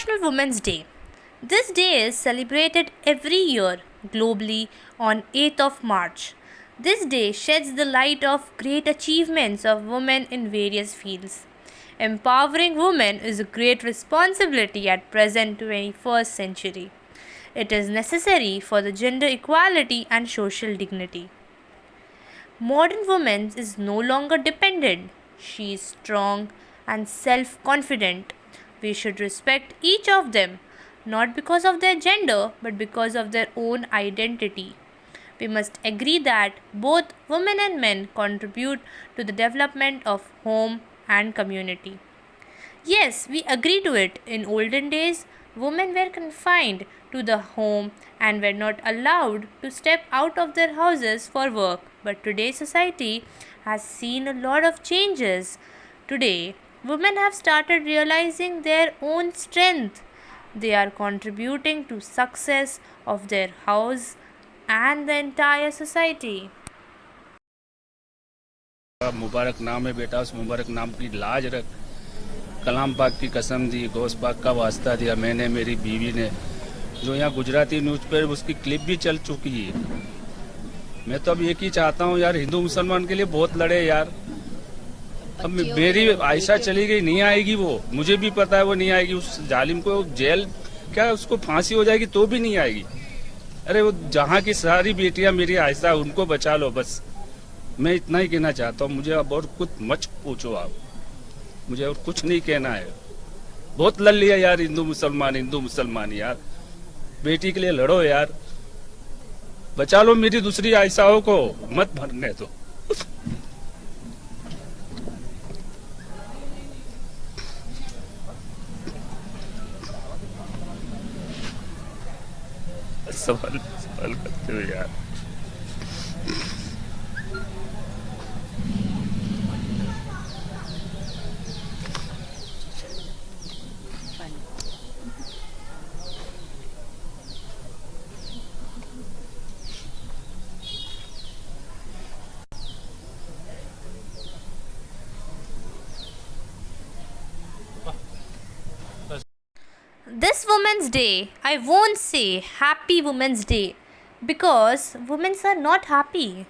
International Women's Day. This day is celebrated every year globally on 8th of March. This day sheds the light of great achievements of women in various fields. Empowering women is a great responsibility at present 21st century. It is necessary for the gender equality and social dignity. Modern woman is no longer dependent. She is strong and self-confident. We should respect each of them, not because of their gender, but because of their own identity. We must agree that both women and men contribute to the development of home and community. Yes, we agree to it. In olden days, women were confined to the home and were not allowed to step out of their houses for work. But today's society has seen a lot of changes. Today, women have started realizing their own strength. They are contributing to success of their house and the entire society. मुबारक नाम है बेटा, उस मुबारक नाम की लाज रख। कलाम पाक की कसम दी, गौस पाक का वास्ता दिया मैंने, मेरी बीवी ने। जो यहाँ गुजराती न्यूज़ पर उसकी क्लिप भी चल चुकी है। मैं तो अब एक ही चाहता हूँ यार, हिंदू मुसलमान के लिए बहुत लड़े यार। अब मेरी आयशा चली गई, नहीं आएगी वो, मुझे भी पता है वो नहीं आएगी। उस जालिम को जेल क्या उसको फांसी हो जाएगी तो भी नहीं आएगी। अरे वो जहाँ की सारी बेटियां मेरी आयशा, उनको बचा लो बस। मैं इतना ही कहना चाहता हूँ, मुझे अब और कुछ मत पूछो आप, मुझे और कुछ नहीं कहना है। बहुत लड़ लिया यार, हिंदू मुसलमान यार। बेटी के लिए लड़ो यार, बचा लो मेरी दूसरी आयशाओं को, मत भरने दो। सवाल करते हो यार। This Women's Day, I won't say Happy Women's Day because women are not happy.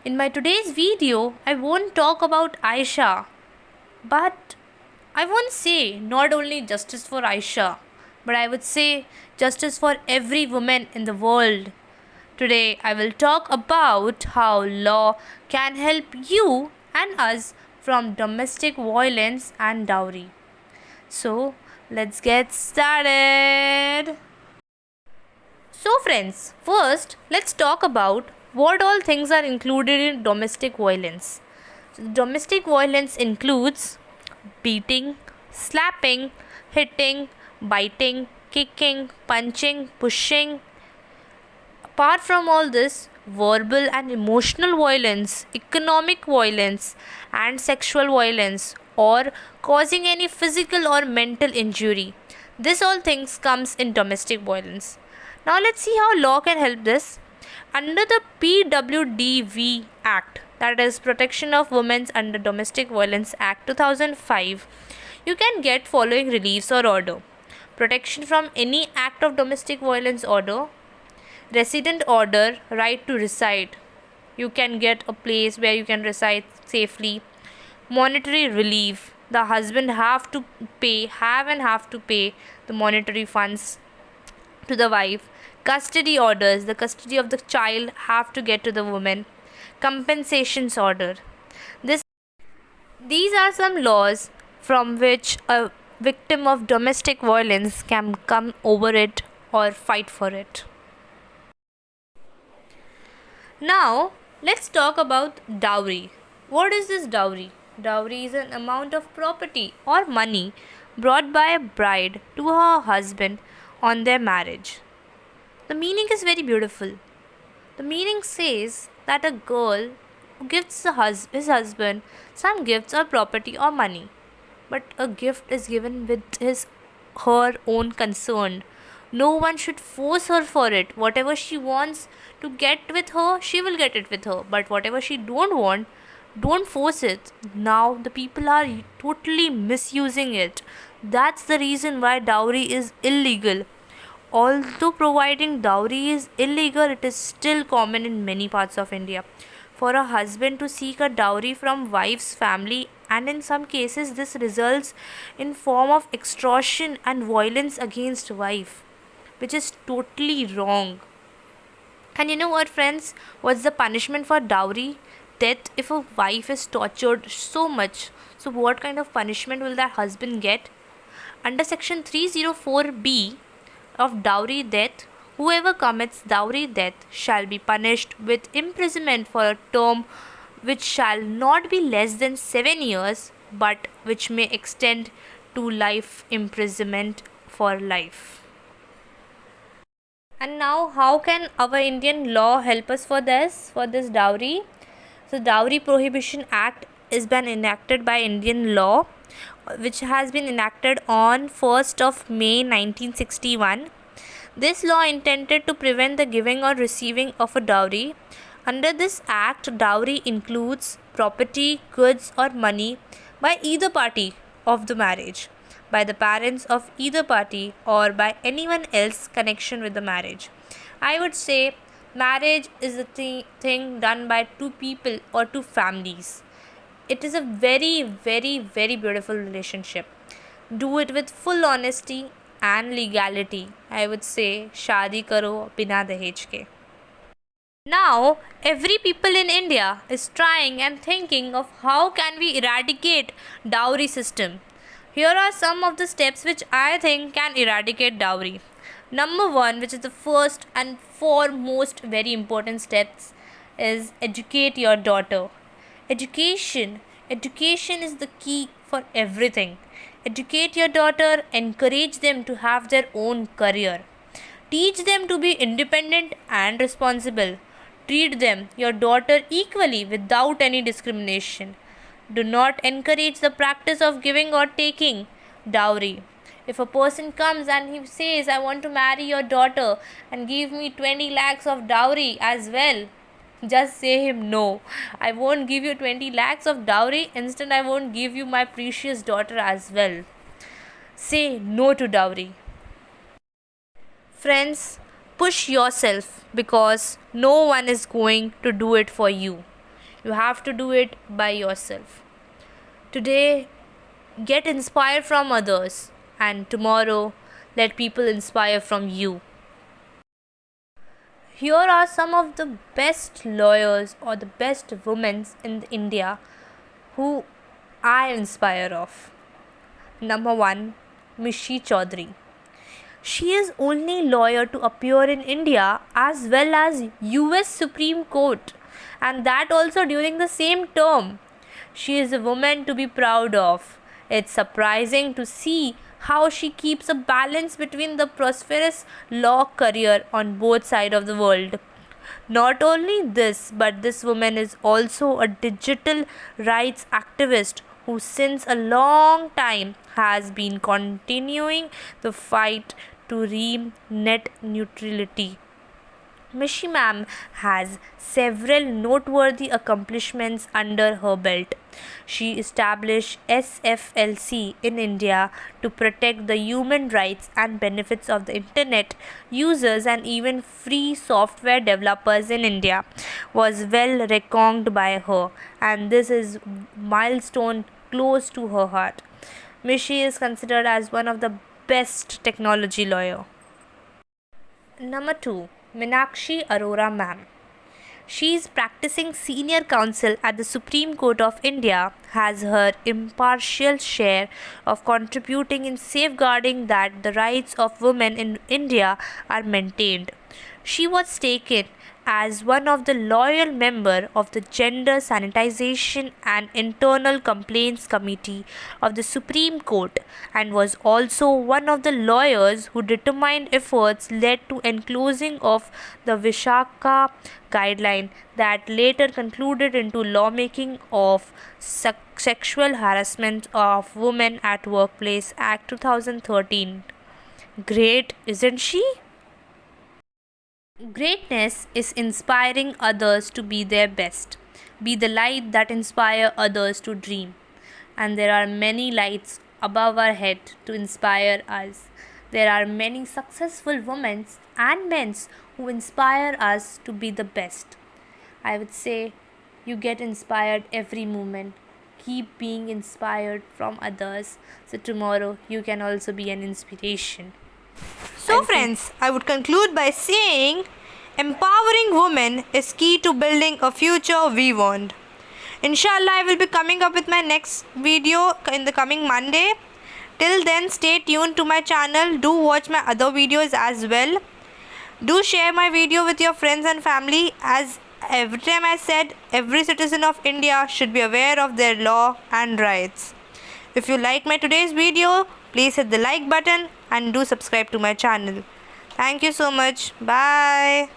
In my today's video, I won't talk about Aisha, but I won't say not only justice for Aisha, but I would say justice for every woman in the world. Today, I will talk about how law can help you and us from domestic violence and dowry. So, let's get started. So friends, first let's talk about what all things are included in domestic violence. So, domestic violence includes beating, slapping, hitting, biting, kicking, punching, pushing. Apart from all this, verbal and emotional violence, economic violence, and sexual violence, or causing any physical or mental injury. This all things comes in domestic violence. Now let's see how law can help this. Under the PWDV Act, that is Protection of Women under Domestic Violence Act 2005, you can get following reliefs or order. Protection from any act of domestic violence order, resident order, right to reside. You can get a place where you can reside safely. Monetary relief, the husband have to pay the monetary funds to the wife. Custody orders, the custody of the child have to get to the woman. Compensations order. These are some laws from which a victim of domestic violence can come over it or fight for it. Now let's talk about dowry. What is this dowry? Dowry is an amount of property or money brought by a bride to her husband on their marriage. The meaning is very beautiful. The meaning says that a girl gives his husband some gifts or property or money, but a gift is given with her own concern. No one should force her for it. Whatever she wants to get with her, she will get it with her. But whatever she don't want, don't force it. Now the people are totally misusing it. That's the reason why dowry is illegal. Although providing dowry is illegal, it is still common in many parts of India. For a husband to seek a dowry from wife's family, and in some cases this results in form of extortion and violence against wife, which is totally wrong. And you know what, friends? What's the punishment for dowry? Death if a wife is tortured so much. So, what kind of punishment will that husband get? Under section 304B of dowry death, whoever commits dowry death shall be punished with imprisonment for a term which shall not be less than 7 years, but which may extend to life imprisonment for life. And now, how can our Indian law help us for this dowry? So, Dowry Prohibition Act is been enacted by Indian law, which has been enacted on 1st of May 1961. This law intended to prevent the giving or receiving of a dowry. Under this act, dowry includes property, goods, or money by either party of the marriage, by the parents of either party, or by anyone else connection with the marriage. I would say marriage is a thing done by two people or two families. It is a very, very, very beautiful relationship. Do it with full honesty and legality. I would say शादी करो बिना दहेज के. Now, every people in India is trying and thinking of how can we eradicate dowry system. Here are some of the steps which I think can eradicate dowry. Number one, which is the first and foremost very important steps, is educate your daughter. Education. Education is the key for everything. Educate your daughter, encourage them to have their own career. Teach them to be independent and responsible. Treat them, your daughter, equally without any discrimination. Do not encourage the practice of giving or taking dowry. If a person comes and he says, I want to marry your daughter and give me 20 lakhs of dowry as well, just say him no. I won't give you 20 lakhs of dowry, instead, I won't give you my precious daughter as well. Say no to dowry. Friends, push yourself because no one is going to do it for you. You have to do it by yourself. Today, get inspired from others, and tomorrow, let people inspire from you. Here are some of the best lawyers or the best women in India who I inspire of. Number 1, Mishi Chaudhary. She is only lawyer to appear in India as well as US Supreme Court, and that also during the same term. She is a woman to be proud of. It's surprising to see how she keeps a balance between the prosperous law career on both sides of the world. Not only this, but this woman is also a digital rights activist who since a long time has been continuing the fight to reach net neutrality. Mishi ma'am has several noteworthy accomplishments under her belt. She established SFLC in India to protect the human rights and benefits of the internet users and even free software developers in India. Was well recognized by her, and this is milestone close to her heart. Mishi is considered as one of the best technology lawyer. Number 2, Meenakshi Arora ma'am. She is practicing senior counsel at the Supreme Court of India, has her impartial share of contributing in safeguarding that the rights of women in India are maintained. She was taken as one of the loyal member of the Gender Sanitization and Internal Complaints Committee of the Supreme Court and was also one of the lawyers who determined efforts led to enclosing of the Vishaka guideline that later concluded into lawmaking of Sexual Harassment of Women at Workplace Act 2013. Great, isn't she? Greatness is inspiring others to be their best. Be the light that inspire others to dream. And there are many lights above our head to inspire us. There are many successful women and men who inspire us to be the best. I would say you get inspired every moment. Keep being inspired from others so tomorrow you can also be an inspiration. So friends, I would conclude by saying empowering women is key to building a future we want. Inshallah, I will be coming up with my next video in the coming Monday. Till then, stay tuned to my channel. Do watch my other videos as well. Do share my video with your friends and family, as every time I said, every citizen of India should be aware of their law and rights. If you like my today's video, please hit the like button and do subscribe to my channel. Thank you so much. Bye.